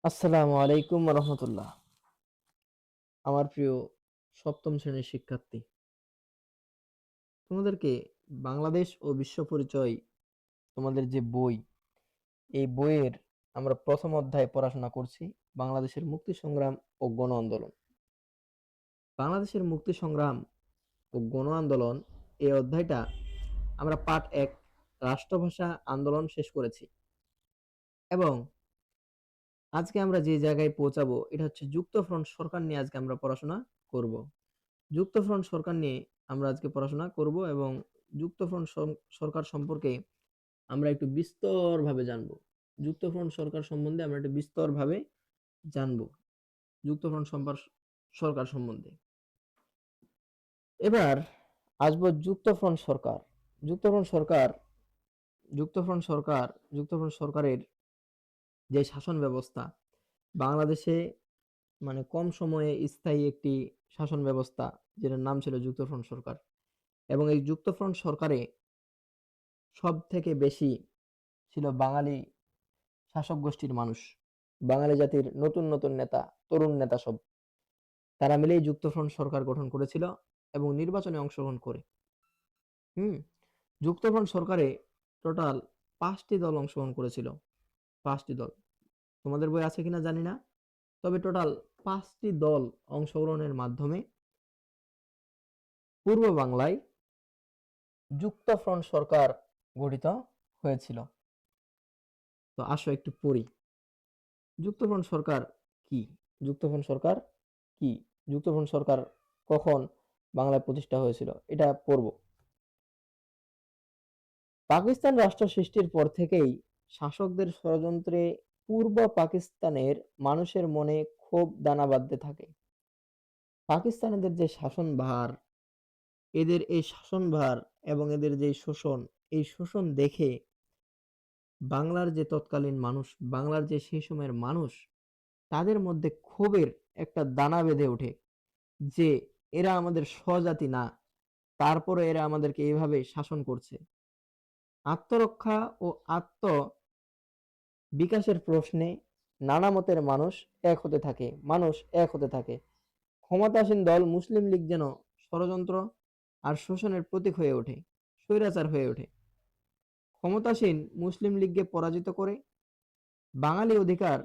আসসালামু আলাইকুম রহমতুল্লাহ। আমার প্রিয় সপ্তম শ্রেণীর শিক্ষার্থী, তোমাদেরকে বাংলাদেশ ও বিশ্ব পরিচয় তোমাদের যে বই, এই বইয়ের আমরা প্রথম অধ্যায়ে পড়াশোনা করছি বাংলাদেশের মুক্তি সংগ্রাম ও গণ আন্দোলন। বাংলাদেশের মুক্তি সংগ্রাম ও গণ আন্দোলন এই অধ্যায়টা আমরা পাঠ 1 রাষ্ট্রভাষা আন্দোলন শেষ করেছি এবং আজকে আমরা যে জায়গায় পৌঁছাবো এটা হচ্ছে যুক্তফ্রন্ট সরকার নিয়ে আজকে আমরা পড়াশোনা করব। যুক্তফ্রন্ট সরকার নিয়ে আমরা আজকে পড়াশোনা করব এবং যুক্তফ্রন্ট সরকার সম্পর্কে আমরা একটু বিস্তরভাবে জানব। যুক্তফ্রন্ট সরকার সম্বন্ধে আমরা একটু বিস্তরভাবে জানব। যুক্তফ্রন্ট সরকার সম্বন্ধে এবার আসবো যুক্তফ্রন্ট সরকার। যুক্তফ্রন্ট সরকার যুক্তফ্রন্ট সরকার যুক্তফ্রন্ট সরকারের যে শাসন ব্যবস্থা বাংলাদেশে, মানে কম সময়ে স্থায়ী একটি শাসন ব্যবস্থা, যেটার নাম ছিল যুক্তফ্রন্ট সরকার। এবং এই যুক্তফ্রন্ট সরকারে সব থেকে বেশি ছিল বাঙালি শাসক গোষ্ঠীর মানুষ, বাঙালি জাতির নতুন নতুন নেতা, তরুণ নেতা সব, তারা মিলেই যুক্তফ্রন্ট সরকার গঠন করেছিল এবং নির্বাচনে অংশগ্রহণ করে। হুম যুক্তফ্রন্ট সরকারে টোটাল 5টি দল অংশগ্রহণ করেছিল। 5টি দল, তোমাদের বই আছে কিনা জানি না, তবে টোটাল 5টি দল অংশগ্রহণের মাধ্যমে পূর্ব বাংলায় যুক্তফ্রন্ট সরকার গঠিত হয়েছিল। তো আসো একটু পড়ি, যুক্তফ্রন্ট সরকার কি। যুক্তফ্রন্ট সরকার কি যুক্তফ্রন্ট সরকার কখন বাংলায় প্রতিষ্ঠা হয়েছিল এটা পড়ব। পাকিস্তান রাষ্ট্র সৃষ্টির পর থেকেই শাসকদের ষড়যন্ত্রে পূর্ব পাকিস্তানের মানুষের মনে ক্ষোভ দানা বাঁধতে থাকে। পাকিস্তানিদের যে শাসনভার, এদের এই শাসনভার এবং এদের যে শোষণ, এই শোষণ দেখে বাংলার যে তৎকালীন মানুষ, বাংলার যে সেই সময়ের মানুষ, তাদের মধ্যে ক্ষোভের একটা দানা বেঁধে ওঠে যে এরা আমাদের স্বজাতি না, তারপরে এরা আমাদেরকে এইভাবে শাসন করছে। আত্মরক্ষা ও আত্ম বিকাশের প্রশ্নে নানা মতের মানুষ এক হতে থাকে। ক্ষমতাসীন দল মুসলিম লীগ যেন ষড়যন্ত্র আর শোষণের প্রতীক হয়ে ওঠে, স্বৈরাচার হয়ে ওঠে। ক্ষমতাসীন মুসলিম লীগকে পরাজিত করে বাঙালি অধিকার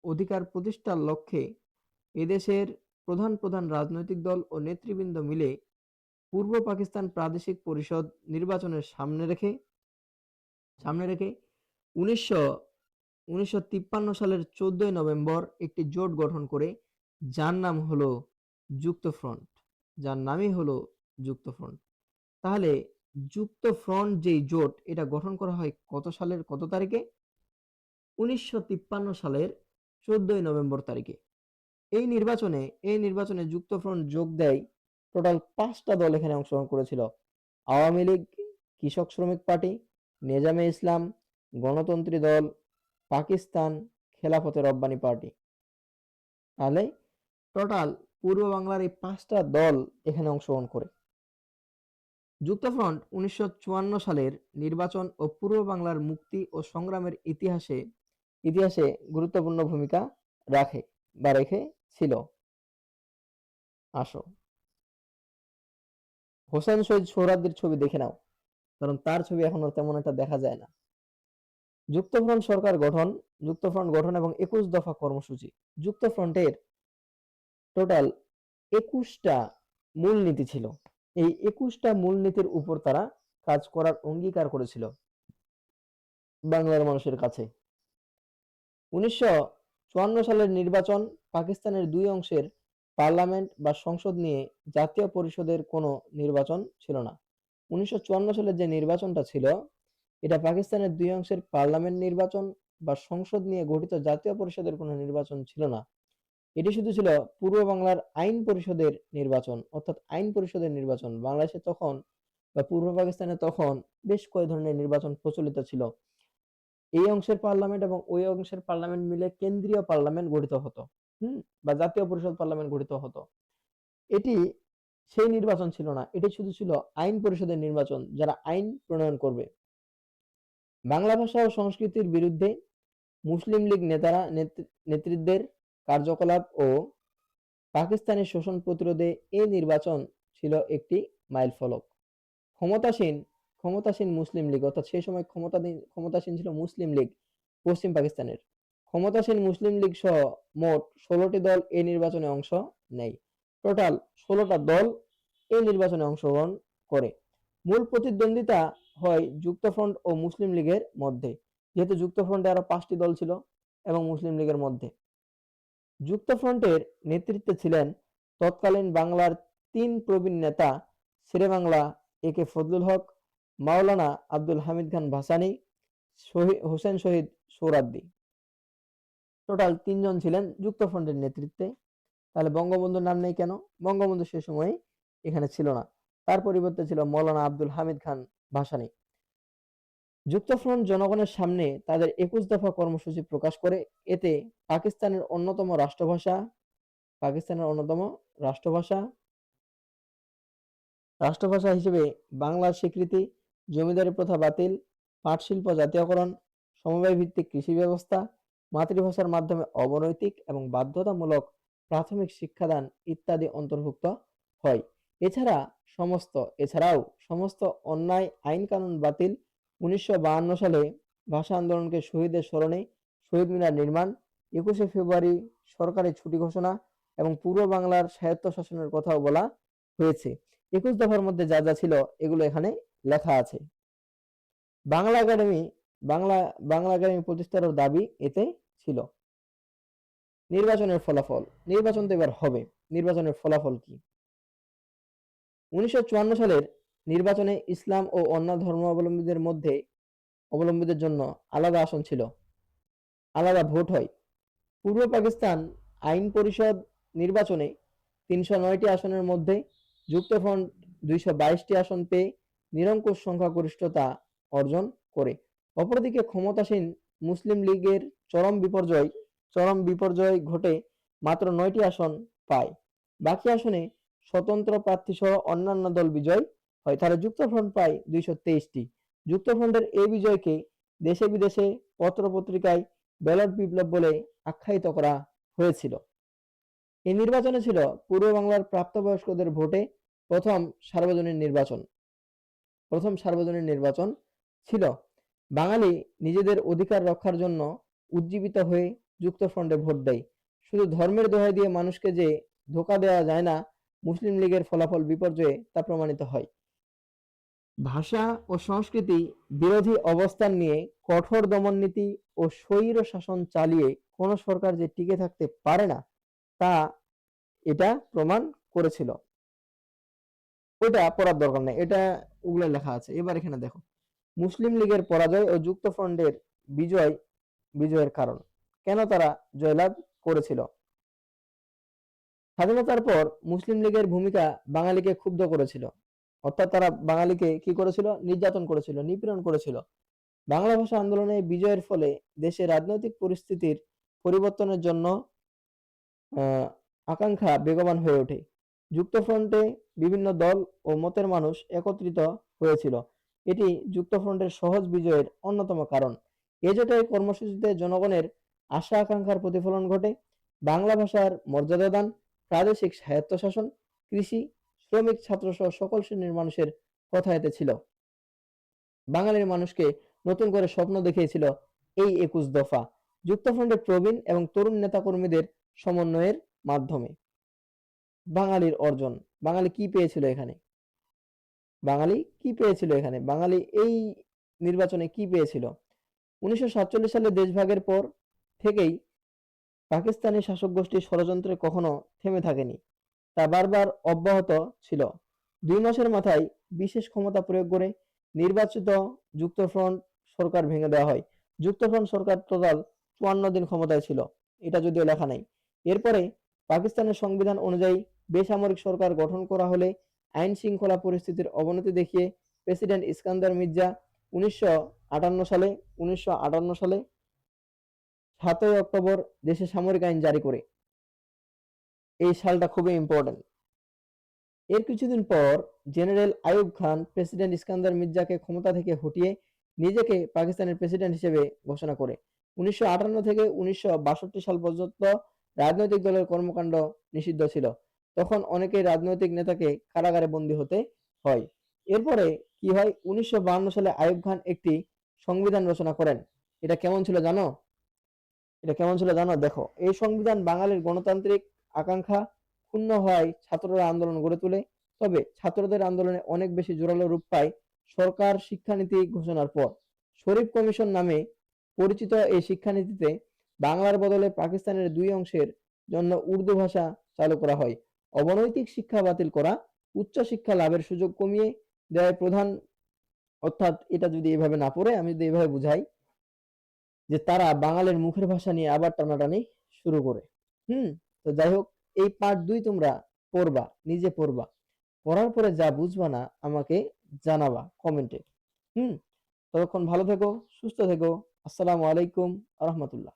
অধিকার প্রতিষ্ঠার লক্ষ্যে এদেশের প্রধান প্রধান রাজনৈতিক দল ও নেতৃবৃন্দ মিলে পূর্ব পাকিস্তান প্রাদেশিক পরিষদ নির্বাচনের সামনে রেখে 1953 সালের 14 নভেম্বর একটি জোট গঠন করে যার নাম হলো যুক্তফ্রন্ট। যার নামই হলো যুক্তফ্রন্ট। তাহলে যুক্তফ্রন্ট যেই জোট, এটা গঠন করা হয় কত সালের কত তারিখে? 1953 সালের 14 নভেম্বর তারিখে। এই নির্বাচনে যুক্তফ্রন্ট যোগ দেয় টোটাল 5টা দল এখানে অংশগ্রহণ করেছিল। আওয়ামী লীগ, কৃষক শ্রমিক পার্টি, নেজামে ইসলাম, গণতন্ত্রী দল, পাকিস্তান খেলাফতে রব্বানি পার্টি। তাহলে টোটাল পূর্ব বাংলার এই 5টা দল এখানে অংশগ্রহণ করে। যুক্তফ্রন্ট 1954 সালের নির্বাচন ও পূর্ব বাংলার মুক্তি ও সংগ্রামের ইতিহাসে গুরুত্বপূর্ণ ভূমিকা রেখেছিল। আসো হোসেন শহীদ সোহরাওয়ার্দীর ছবি দেখে নাও, কারণ তার ছবি এখন আর তেমন একটা দেখা যায় না। যুক্তফ্রন্ট গঠন এবং 21 দফা কর্মসূচি। যুক্তফ্রন্টের টোটাল 21টা মূলনীতি ছিল। এই 21টা মূলনীতির উপর তারা কাজ করার অঙ্গীকার করেছিল বাংলার মানুষের কাছে। 1954 সালের নির্বাচন পাকিস্তানের দুই অংশের পার্লামেন্ট বা সংসদ নিয়ে জাতীয় পরিষদের কোনো নির্বাচন ছিল না। 1954 সালের যে নির্বাচনটা ছিল, এটা পাকিস্তানের দুই অংশের পার্লামেন্ট নির্বাচন বা সংসদ নিয়ে গঠিত জাতীয় পরিষদের কোনো নির্বাচন ছিল না। এটি শুধু ছিল পূর্ব বাংলার আইন পরিষদের নির্বাচন, অর্থাৎ আইন পরিষদের নির্বাচন। বাংলাদেশে তখন বা পূর্ব পাকিস্তানে তখন বেশ কয়েক ধরনের নির্বাচন প্রচলিত ছিল। এই অংশের পার্লামেন্ট এবং ওই অংশের পার্লামেন্ট মিলে কেন্দ্রীয় পার্লামেন্ট গঠিত হতো, বা জাতীয় পরিষদ পার্লামেন্ট গঠিত হতো। এটি সেই নির্বাচন ছিল না, এটি শুধু ছিল আইন পরিষদের নির্বাচন, যারা আইন প্রণয়ন করবে। বাংলা ভাষা ও সংস্কৃতির বিরুদ্ধে মুসলিম লীগ নেতৃত্বের কার্যকলাপ ও পাকিস্তানের শোষণ প্রতিরোধে এ নির্বাচন ছিল একটি মাইলফলক। ক্ষমতাসীন ক্ষমতাসীন মুসলিম লীগ, অর্থাৎ সেই সময় ক্ষমতাসীন ছিল মুসলিম লীগ পশ্চিম পাকিস্তানের। ক্ষমতাসীন মুসলিম লীগ সহ মোট 16টি দল এই নির্বাচনে অংশ নেয়। টোটাল 16টা দল এই নির্বাচনে অংশগ্রহণ করে। মূল প্রতিদ্বন্দ্বিতা হয় যুক্তফ্রন্ট ও মুসলিম লীগের মধ্যে, যেহেতু যুক্তফ্রন্টে আরো 5টি দল ছিল, এবং মুসলিম লীগের মধ্যে। যুক্তফ্রন্টের নেতৃত্বে ছিলেন তৎকালীন বাংলার 3 প্রবীণ নেতা শেরেবাংলা এ কে ফজলুল হক, মাওলানা আব্দুল হামিদ খান ভাসানী, হোসেন শহীদ সোহরাওয়ার্দী। টোটাল 3 জন ছিলেন যুক্তফ্রন্টের নেতৃত্বে। তাহলে বঙ্গবন্ধুর নাম নেই কেন? বঙ্গবন্ধু সে সময় এখানে ছিল না, তার পরিবর্তে ছিল মাওলানা আব্দুল হামিদ খান ভাসানী। যুক্তফ্রন্ট জনগণের সামনে তাদের 21 দফা কর্মসূচি প্রকাশ করে। এতে পাকিস্তানের অন্যতম রাষ্ট্রভাষা হিসেবে বাংলার স্বীকৃতি, জমিদারি প্রথা বাতিল, পাট শিল্প জাতীয়করণ, সমবায় ভিত্তিক কৃষি ব্যবস্থা, মাতৃভাষার মাধ্যমে অবনৈতিক এবং বাধ্যতামূলক প্রাথমিক শিক্ষাদান ইত্যাদি অন্তর্ভুক্ত হয়। এছাড়াও সমস্ত অন্যায় আইন কানুন বাতিল, 1952 সালে ভাষা আন্দোলনকে শহীদের স্মরণে শহীদ মিনার নির্মাণ, 21শে ফেব্রুয়ারি সরকারি ছুটি ঘোষণা এবং পূর্ব বাংলার স্বায়ত্তশাসনের কথাও বলা হয়েছে। 21 দফার মধ্যে যা যা ছিল এগুলো এখানে লেখা আছে। বাংলা একাডেমি প্রতিষ্ঠার দাবি এতে ছিল। নির্বাচনের ফলাফল, নির্বাচন তো এবার হবে। নির্বাচনের ফলাফল কি? 1954 সালের নির্বাচনে ইসলাম ও অন্য ধর্মাবলম্বীদের জন্য আলাদা আসন ছিল, আলাদা ভোট হয়। পূর্ব পাকিস্তান আইন পরিষদ নির্বাচনে 309টি আসনের মধ্যে যুক্তফ্রন্ট 222টি আসন পেয়ে নিরঙ্কুশ সংখ্যাগরিষ্ঠতা অর্জন করে। অপরদিকে ক্ষমতাসীন মুসলিম লীগের চরম বিপর্যয় ঘটে মাত্র 9টি আসন পায়। বাকি আসনে স্বতন্ত্র প্রার্থী সহ অন্যান্য দল বিজয় হয়। তাহলে যুক্তফ্রন্ট পায় 223টি। যুক্তফ্রন্টের এই বিজয়কে দেশে বিদেশে পত্র-পত্রিকায় ব্যালট বিপ্লব বলে আখ্যায়িত করা হয়েছিল। এই নির্বাচনে ছিল পূর্ব বাংলার প্রাপ্তবয়স্কদের ভোটে প্রথম সার্বজনীন নির্বাচন ছিল। বাঙালি নিজেদের অধিকার রক্ষার জন্য উজ্জীবিত হয়ে যুক্তফ্রন্টে ভোট দেয়। শুধু ধর্মের দোহাই দিয়ে মানুষকে যে ধোঁকা দেওয়া যায় না, মুসলিম লীগের ফলাফল বিপর্যয়ে তা প্রমাণিত হয়। ভাষা ও সংস্কৃতি বিরোধী অবস্থান নিয়ে কঠোর দমননীতি ও স্বৈর শাসন চালিয়ে কোন সরকার যে টিকে থাকতে পারে না, তা এটা প্রমাণ করেছিল। ওইটা পড়ার দরকার নেই, এটা ওগুলো লেখা আছে। এবার এখানে দেখো মুসলিম লীগের পরাজয় ও যুক্তফ্রন্টের বিজয়ের কারণ, কেন তারা জয়লাভ করেছিল। স্বাধীনতার পর মুসলিম লীগের ভূমিকা বাঙালিকে ক্ষুব্ধ করেছিল, অর্থাৎ তারা বাঙালিকে কি করেছিল? নির্যাতন করেছিল, নিপীড়ন করেছিল। বাংলা ভাষা আন্দোলনে বিজয়ের ফলে দেশে রাজনৈতিক পরিস্থিতির পরিবর্তনের জন্য আকাঙ্ক্ষা বেগবান হয়ে ওঠে। যুক্তফ্রন্টে বিভিন্ন দল ও মতের মানুষ একত্রিত হয়েছিল। এটি যুক্তফ্রন্টের সহজ বিজয়ের অন্যতম কারণ। এ জোটের কর্মসূচিতে জনগণের আশা আকাঙ্ক্ষার প্রতিফলন ঘটে। বাংলা ভাষার মর্যাদা দান, প্রাদেশিক স্বায়ত্তশাসন, কৃষি, শ্রমিক, ছাত্রসহ সকল শ্রেণীর মানুষের কথা এতে ছিল। বাঙালির মানুষকে নতুন করে স্বপ্ন দেখিয়েছিল এই 21 দফা যুক্তফ্রন্টের প্রবীণ এবং তরুণ নেতাকর্মীদের সমন্বয়ের মাধ্যমে। বাঙালির অর্জন, বাঙালি কি পেয়েছিল এখানে? বাঙালি এই নির্বাচনে কি পেয়েছিল? 1947 সালে দেশভাগের পর থেকেই পাকিস্তানি শাসক গোষ্ঠীর ষড়যন্ত্রে কখনো থেমে থাকেনি, তা বারবার অব্যাহত ছিল। 2 মাসের মাথায় বিশেষ ক্ষমতা প্রয়োগ করে নির্বাচিত যুক্তফ্রন্ট সরকার ভেঙে দেওয়া হয়। যুক্তফ্রন্ট সরকার টোটাল 54 দিন ক্ষমতায় ছিল, এটা যদিও লেখা নাই। এরপরে পাকিস্তানের সংবিধান অনুযায়ী বেসামরিক সরকার গঠন করা হলে আইন শৃঙ্খলা পরিস্থিতির অবনতি দেখিয়ে প্রেসিডেন্ট ইস্কান্দার মির্জা 1958 সালে 7ই অক্টোবর দেশে সামরিক আইন জারি করে। এই সালটা খুবই ইম্পর্টেন্ট। এর কিছুদিন পর জেনারেল আইয়ুব খান প্রেসিডেন্ট ইস্কান্দার মির্জাকে ক্ষমতা থেকে হটিয়ে নিজেকে পাকিস্তানের প্রেসিডেন্ট হিসেবে ঘোষণা করে। 1958 থেকে 1962 সাল পর্যন্ত রাজনৈতিক দলের কর্মকাণ্ড নিষিদ্ধ ছিল। তখন অনেকেই রাজনৈতিক নেতাকে কারাগারে বন্দী হতে হয়। এরপরে কি হয়? 1952 সালে আইয়ুব খান একটি সংবিধান রচনা করেন। এটা কেমন ছিল জানো? এটা কেমন ছিল জানো? দেখো, এই সংবিধান বাঙালির গণতান্ত্রিক আকাঙ্ক্ষা ক্ষুণ্ণ হওয়ায় ছাত্ররা আন্দোলন গড়ে তোলে। তবে ছাত্রদের আন্দোলনে অনেক বেশি জোরালো রূপ পায় সরকার শিক্ষানীতি ঘোষণার পর। শরীফ কমিশন নামে পরিচিত এই শিক্ষানীতিতে বাংলার বদলে পাকিস্তানের ২ অংশের জন্য উর্দু ভাষা চালু করা হয়। অবৈতনিক শিক্ষা বাতিল করা, উচ্চ শিক্ষা লাভের সুযোগ কমিয়ে দেওয়ায় প্রধান, অর্থাৎ এটা যদি এভাবে না পড়ে আমি যদি এভাবে বুঝাই যে তারা বাঙালির মুখের ভাষা নিয়ে আবার টানাটানি শুরু করে। হুম? তো যাই হোক, এই পার্ট ২ তোমরা পড়বা, নিজে পড়বা। পড়ার পরে যা বুঝবা না আমাকে জানাবা কমেন্টে। হুম? ততক্ষণ ভালো থেকো, সুস্থ থেকো। আসসালামু আলাইকুম ওয়া রাহমাতুল্লাহ।